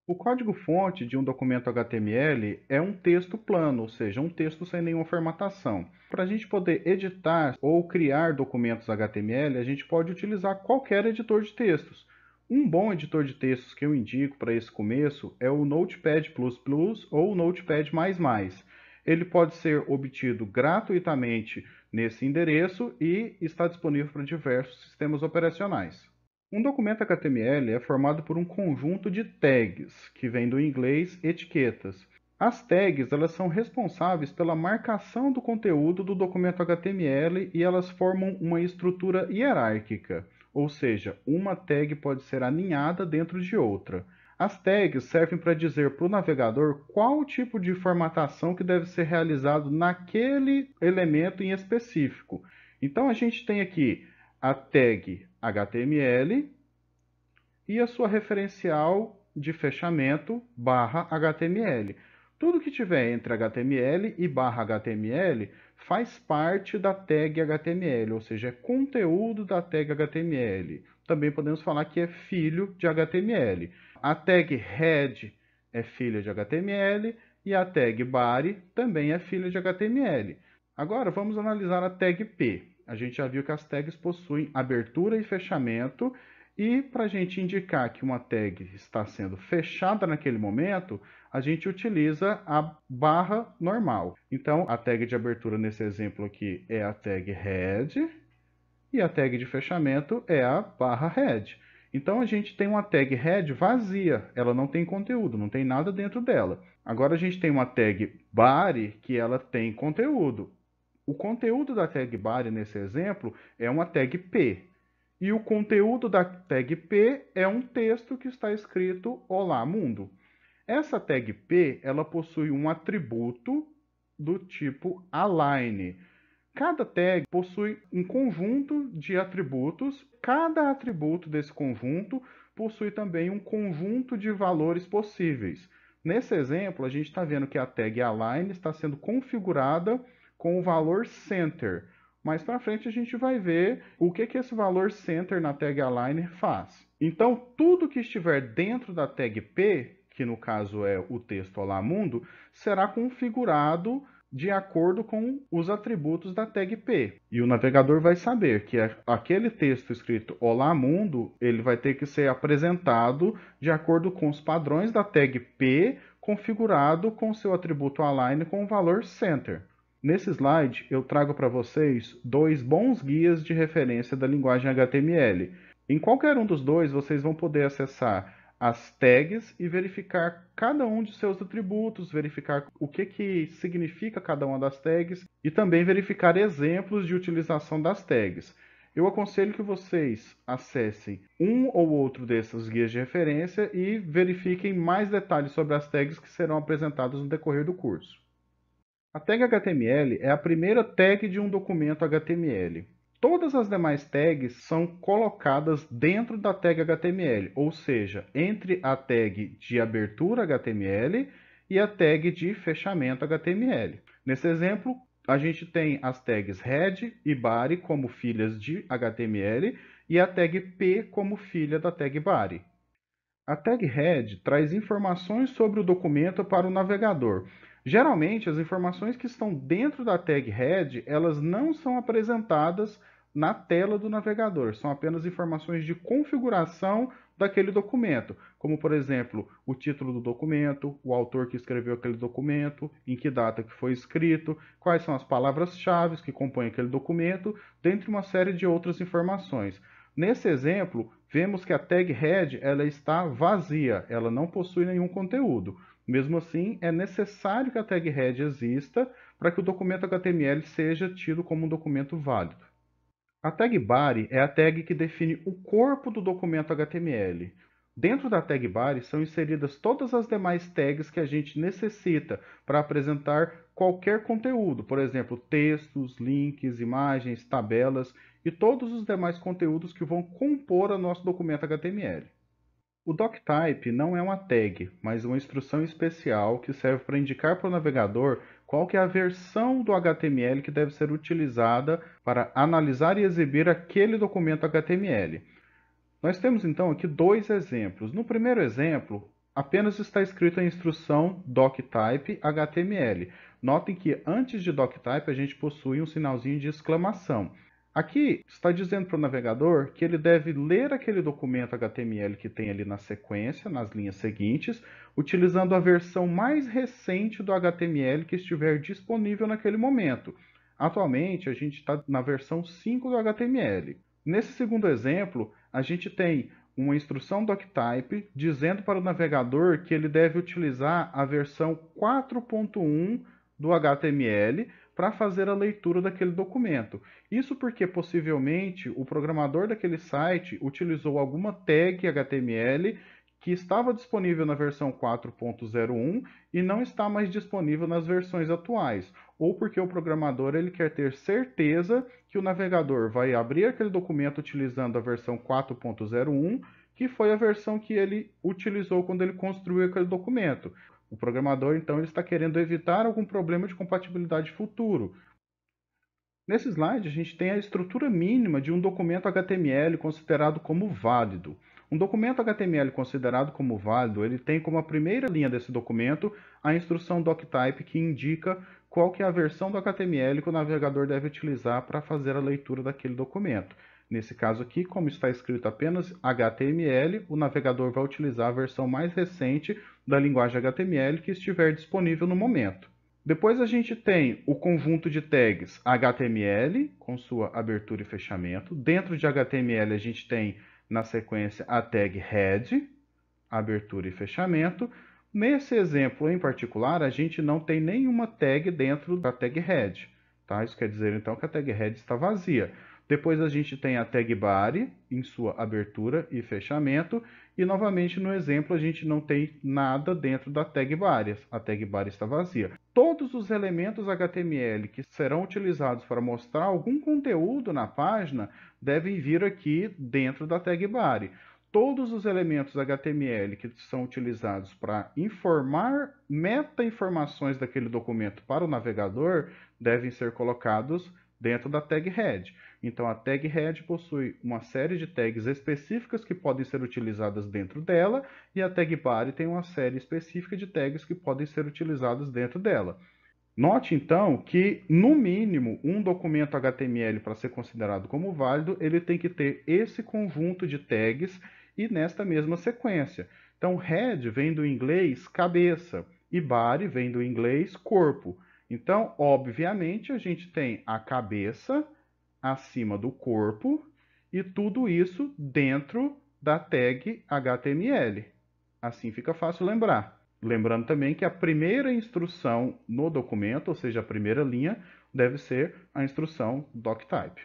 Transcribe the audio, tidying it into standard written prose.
O código-fonte de um documento HTML é um texto plano, ou seja, um texto sem nenhuma formatação. Para a gente poder editar ou criar documentos HTML, a gente pode utilizar qualquer editor de textos. Um bom editor de textos que eu indico para esse começo é o Notepad++ ou o Notepad++. Ele pode ser obtido gratuitamente nesse endereço e está disponível para diversos sistemas operacionais. Um documento HTML é formado por um conjunto de tags, que vem do inglês etiquetas. As tags elas são responsáveis pela marcação do conteúdo do documento HTML e elas formam uma estrutura hierárquica, ou seja, uma tag pode ser aninhada dentro de outra. As tags servem para dizer para o navegador qual tipo de formatação que deve ser realizado naquele elemento em específico. Então a gente tem aqui a tag HTML e a sua referencial de fechamento barra HTML. Tudo que tiver entre HTML e barra HTML faz parte da tag HTML, ou seja, é conteúdo da tag HTML. Também podemos falar que é filho de HTML. A tag head é filha de HTML e a tag body também é filha de HTML. Agora vamos analisar a tag P. A gente já viu que as tags possuem abertura e fechamento, e para a gente indicar que uma tag está sendo fechada naquele momento, a gente utiliza a barra normal. Então, a tag de abertura nesse exemplo aqui é a tag head e a tag de fechamento é a barra head. Então, a gente tem uma tag head vazia, ela não tem conteúdo, não tem nada dentro dela. Agora, a gente tem uma tag body que ela tem conteúdo. O conteúdo da tag body nesse exemplo é uma tag P. E o conteúdo da tag P é um texto que está escrito Olá Mundo. Essa tag P ela possui um atributo do tipo align. Cada tag possui um conjunto de atributos. Cada atributo desse conjunto possui também um conjunto de valores possíveis. Nesse exemplo, a gente está vendo que a tag align está sendo configurada com o valor center. Mais para frente a gente vai ver o que esse valor center na tag align faz. Então, tudo que estiver dentro da tag P, que no caso é o texto Olá Mundo, será configurado de acordo com os atributos da tag P. E o navegador vai saber que aquele texto escrito Olá Mundo, ele vai ter que ser apresentado de acordo com os padrões da tag P, configurado com seu atributo align com o valor center. Nesse slide, eu trago para vocês dois bons guias de referência da linguagem HTML. Em qualquer um dos dois, vocês vão poder acessar as tags e verificar cada um de seus atributos, verificar o que significa cada uma das tags e também verificar exemplos de utilização das tags. Eu aconselho que vocês acessem um ou outro desses guias de referência e verifiquem mais detalhes sobre as tags que serão apresentadas no decorrer do curso. A tag HTML é a primeira tag de um documento HTML. Todas as demais tags são colocadas dentro da tag HTML, ou seja, entre a tag de abertura HTML e a tag de fechamento HTML. Nesse exemplo, a gente tem as tags head e body como filhas de HTML e a tag P como filha da tag body. A tag head traz informações sobre o documento para o navegador. Geralmente, as informações que estão dentro da tag head, elas não são apresentadas na tela do navegador, são apenas informações de configuração daquele documento, como por exemplo, o título do documento, o autor que escreveu aquele documento, em que data que foi escrito, quais são as palavras-chave que compõem aquele documento, dentre uma série de outras informações. Nesse exemplo, vemos que a tag head ela está vazia, ela não possui nenhum conteúdo. Mesmo assim, é necessário que a tag head exista para que o documento HTML seja tido como um documento válido. A tag body é a tag que define o corpo do documento HTML. Dentro da tag body são inseridas todas as demais tags que a gente necessita para apresentar qualquer conteúdo, por exemplo, textos, links, imagens, tabelas e todos os demais conteúdos que vão compor o nosso documento HTML. O doctype não é uma tag, mas uma instrução especial que serve para indicar para o navegador qual que é a versão do HTML que deve ser utilizada para analisar e exibir aquele documento HTML. Nós temos então aqui dois exemplos. No primeiro exemplo, apenas está escrito a instrução doctype HTML. Notem que antes de doctype a gente possui um sinalzinho de exclamação. Aqui está dizendo para o navegador que ele deve ler aquele documento HTML que tem ali na sequência, nas linhas seguintes, utilizando a versão mais recente do HTML que estiver disponível naquele momento. Atualmente, a gente está na versão 5 do HTML. Nesse segundo exemplo, a gente tem uma instrução doctype dizendo para o navegador que ele deve utilizar a versão 4.1 do HTML para fazer a leitura daquele documento. Isso porque possivelmente o programador daquele site utilizou alguma tag HTML que estava disponível na versão 4.01 e não está mais disponível nas versões atuais, ou porque o programador ele quer ter certeza que o navegador vai abrir aquele documento utilizando a versão 4.01, que foi a versão que ele utilizou quando ele construiu aquele documento. O programador, então, ele está querendo evitar algum problema de compatibilidade futuro. Nesse slide, a gente tem a estrutura mínima de um documento HTML considerado como válido. Um documento HTML considerado como válido, ele tem como a primeira linha desse documento a instrução doctype que indica qual que é a versão do HTML que o navegador deve utilizar para fazer a leitura daquele documento. Nesse caso aqui, como está escrito apenas HTML, o navegador vai utilizar a versão mais recente da linguagem HTML que estiver disponível no momento. Depois a gente tem o conjunto de tags HTML, com sua abertura e fechamento. Dentro de HTML a gente tem, na sequência, a tag head, abertura e fechamento. Nesse exemplo em particular, a gente não tem nenhuma tag dentro da tag head. Tá? Isso quer dizer, então, que a tag head está vazia. Depois a gente tem a tag body, em sua abertura e fechamento. E, novamente, no exemplo, a gente não tem nada dentro da tag body. A tag body está vazia. Todos os elementos HTML que serão utilizados para mostrar algum conteúdo na página devem vir aqui dentro da tag body. Todos os elementos HTML que são utilizados para informar meta-informações daquele documento para o navegador devem ser colocados dentro da tag head. Então, a tag head possui uma série de tags específicas que podem ser utilizadas dentro dela, e a tag body tem uma série específica de tags que podem ser utilizadas dentro dela. Note, então, que, no mínimo, um documento HTML, para ser considerado como válido, ele tem que ter esse conjunto de tags e nesta mesma sequência. Então, head vem do inglês cabeça e body vem do inglês corpo. Então, obviamente, a gente tem a cabeça acima do corpo e tudo isso dentro da tag HTML. Assim fica fácil lembrar. Lembrando também que a primeira instrução no documento, ou seja, a primeira linha, deve ser a instrução doctype.